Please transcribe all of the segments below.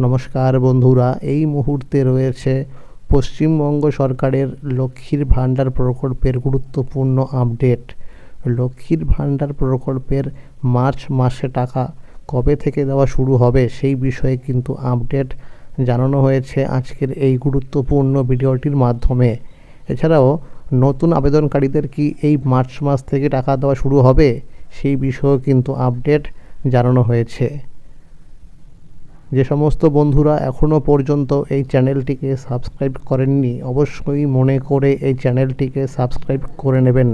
নমস্কার বন্ধুরা, এই মুহূর্তে রয়েছে পশ্চিমবঙ্গ সরকারের লক্ষ্মীর ভাণ্ডার প্রকল্পের গুরুত্বপূর্ণ আপডেট। লক্ষ্মীর ভাণ্ডার প্রকল্পের মার্চ মাসে টাকা কবে থেকে দেওয়া শুরু হবে সেই বিষয়ে কিন্তু আপডেট জানানো হয়েছে আজকের এই গুরুত্বপূর্ণ ভিডিওটির মাধ্যমে। এছাড়াও নতুন আবেদনকারীদের কি এই মার্চ মাস থেকে টাকা দেওয়া শুরু হবে সেই বিষয়েও কিন্তু আপডেট জানানো হয়েছে। যে সমস্ত বন্ধুরা এখনও পর্যন্ত এই চ্যানেলটিকে সাবস্ক্রাইব করেননি, অবশ্যই মনে করে এই চ্যানেলটিকে সাবস্ক্রাইব করে নেবেন,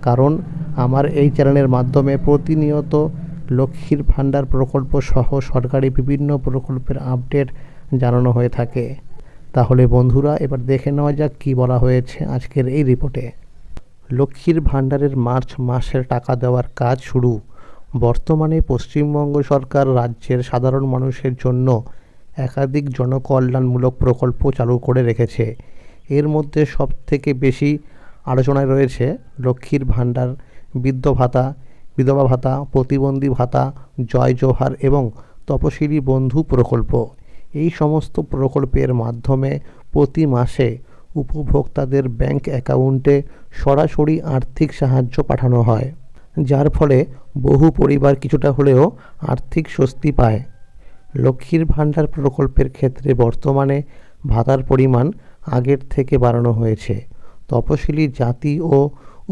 কারণ আমার এই চ্যানেলের মাধ্যমে প্রতিনিয়ত লক্ষ্মীর ভাণ্ডার প্রকল্প সহ সরকারি বিভিন্ন প্রকল্পের আপডেট জানানো হয়ে থাকে। তাহলে বন্ধুরা, এবার দেখে নেওয়া যাক কী বলা হয়েছে আজকের এই রিপোর্টে। লক্ষ্মীর ভাণ্ডারের মার্চ মাসের টাকা দেওয়ার কাজ শুরু। বর্তমানে পশ্চিমবঙ্গ সরকার রাজ্যের সাধারণ মানুষের জন্য একাধিক জনকল্যাণমূলক প্রকল্প চালু করে রেখেছে। এর মধ্যে সবথেকে বেশি আলোচনায় রয়েছে লক্ষ্মীর ভাণ্ডার, বৃদ্ধ ভাতা, বিধবা ভাতা, প্রতিবন্ধী ভাতা, জয় জোহার এবং তপশিলি বন্ধু প্রকল্প। এই সমস্ত প্রকল্পের মাধ্যমে প্রতি মাসে উপভোক্তাদের ব্যাংক অ্যাকাউন্টে সরাসরি আর্থিক সাহায্য পাঠানো হয়, যার ফলে বহু পরিবার কিছুটা হলেও আর্থিক স্বস্তি পায়। লক্ষ্মীর ভাণ্ডার প্রকল্পের ক্ষেত্রে বর্তমানে ভাতার পরিমাণ আগের থেকে বাড়ানো হয়েছে। তপশিলি জাতি ও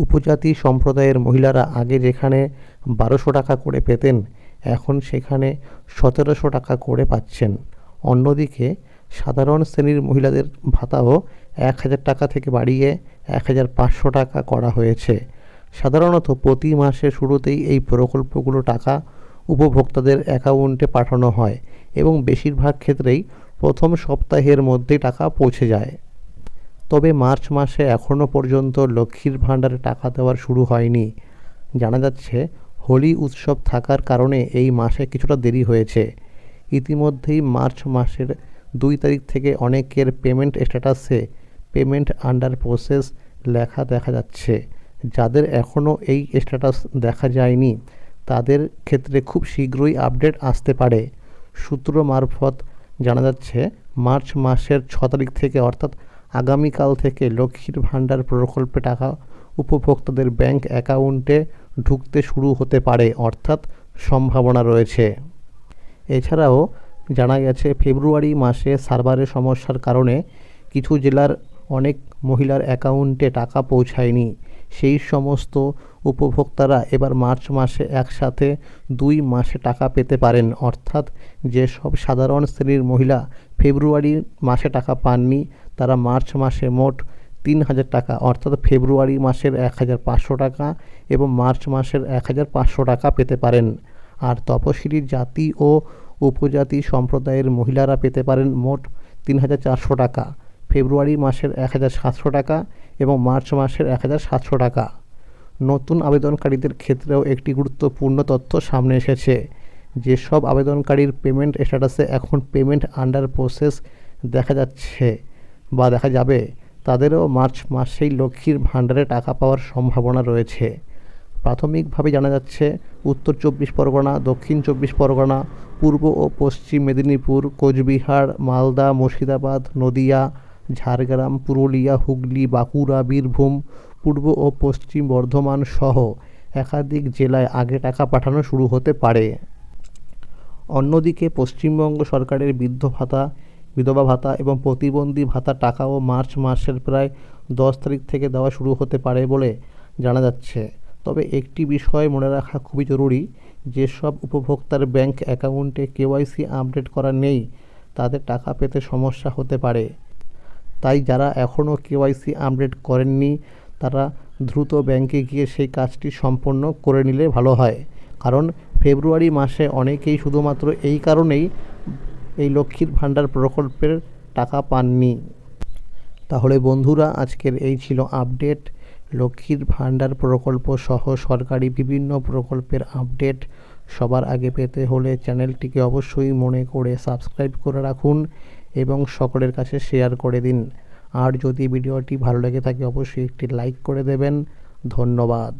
উপজাতি সম্প্রদায়ের মহিলারা আগে যেখানে 1200 টাকা করে পেতেন, এখন সেখানে 1700 টাকা করে পাচ্ছেন। অন্যদিকে সাধারণ শ্রেণীর মহিলাদের ভাতাও 1000 টাকা থেকে বাড়িয়ে 1500 টাকা করা হয়েছে। সাধারণত প্রতি মাসের শুরুতেই এই প্রকল্পগুলো টাকা উপভোক্তাদের অ্যাকাউন্টে পাঠানো হয় এবং বেশিরভাগ ক্ষেত্রেই প্রথম সপ্তাহের মধ্যেই টাকা পৌঁছে যায়। তবে মার্চ মাসে এখনও পর্যন্ত লক্ষ্মীর ভাণ্ডারে টাকা দেওয়ার শুরু হয়নি। জানা যাচ্ছে হোলি উৎসব থাকার কারণে এই মাসে কিছুটা দেরি হয়েছে। ইতিমধ্যেই মার্চ মাসের 2 তারিখ থেকে অনেকের পেমেন্ট স্ট্যাটাসে পেমেন্ট আন্ডার প্রসেস লেখা দেখা যাচ্ছে। যাদের এখনও এই স্ট্যাটাস দেখা যায়নি তাদের ক্ষেত্রে খুব শীঘ্রই আপডেট আসতে পারে। সূত্র মারফত জানা যাচ্ছে মার্চ মাসের 6 তারিখ থেকে অর্থাৎ আগামীকাল থেকে লক্ষ্মীর ভাণ্ডার প্রকল্পে টাকা উপভোক্তাদের ব্যাংক অ্যাকাউন্টে ঢুকতে শুরু হতে পারে, অর্থাৎ সম্ভাবনা রয়েছে। এছাড়াও জানা গেছে ফেব্রুয়ারি মাসে সার্ভারের সমস্যার কারণে কিছু জেলার অনেক মহিলার অ্যাকাউন্টে টাকা পৌঁছায়নি। সেই সমস্ত উপভোক্তারা এবার মার্চ মাসে একসাথে 2 মাসে টাকা পেতে পারেন, অর্থাৎ যেসব সাধারণ শ্রেণীর মহিলা ফেব্রুয়ারি মাসে টাকা পাননি তারা মার্চ মাসে মোট 3000 টাকা অর্থাৎ ফেব্রুয়ারি মাসের 1500 টাকা এবং মার্চ মাসের 1500 টাকা পেতে পারেন। আর তপশিলি জাতি ও উপজাতি সম্প্রদায়ের মহিলারা পেতে পারেন মোট 3400 টাকা, ফেব্রুয়ারি মাসের 1700 টাকা এবং মার্চ মাসের 1700 টাকা। নতুন আবেদনকারীদের ক্ষেত্রেও একটি গুরুত্বপূর্ণ তথ্য সামনে এসেছে। যেসব আবেদনকারীর পেমেন্ট স্ট্যাটাসে এখন পেমেন্ট আন্ডার প্রসেস দেখা যাচ্ছে বা দেখা যাবে, তাদেরও মার্চ মাসেই লক্ষ্মীর ভাণ্ডারে টাকা পাওয়ার সম্ভাবনা রয়েছে। প্রাথমিকভাবে জানা যাচ্ছে উত্তর 24 পরগনা, দক্ষিণ 24 পরগনা, পূর্ব ও পশ্চিম মেদিনীপুর, কোচবিহার, মালদা, মুর্শিদাবাদ, নদিয়া, ঝাড়গ্রাম, পুরুলিয়া, হুগলি, বাঁকুড়া, বীরভূম, পূর্ব ও পশ্চিম বর্ধমান সহ একাধিক জেলায় আগে টাকা পাঠানো শুরু হতে পারে। অন্যদিকে পশ্চিমবঙ্গ সরকারের বৃদ্ধ ভাতা, বিধবা ভাতা এবং প্রতিবন্ধী ভাতা টাকাও মার্চ মাসের প্রায় 10 তারিখ থেকে দেওয়া শুরু হতে পারে বলে জানা যাচ্ছে। তবে একটি বিষয় মনে রাখা খুবই জরুরি, যেসব উপভোক্তার ব্যাংক অ্যাকাউন্টে কেওয়াইসি আপডেট করা নেই তাদের টাকা পেতে সমস্যা হতে পারে। তাই যারা এখনও কেওয়াইসি আপডেট করেননি তারা দ্রুত ব্যাংকে গিয়ে সেই কাজটি সম্পন্ন করে নিলে ভালো হয়, কারণ ফেব্রুয়ারি মাসে অনেকেই শুধুমাত্র এই কারণেই এই লক্ষ্মীর ভাণ্ডার প্রকল্পের টাকা পাননি। তাহলে বন্ধুরা, আজকের এই ছিল আপডেট। লক্ষ্মীর ভাণ্ডার প্রকল্প সহ সরকারি বিভিন্ন প্রকল্পের আপডেট সবার আগে পেতে হলে চ্যানেলটিকে অবশ্যই মনে করে সাবস্ক্রাইব করে রাখুন এবং সকলের কাছে শেয়ার করে দিন। আর যদি ভিডিওটি ভালো লেগে থাকে অবশ্যই একটি লাইক করে দেবেন। ধন্যবাদ।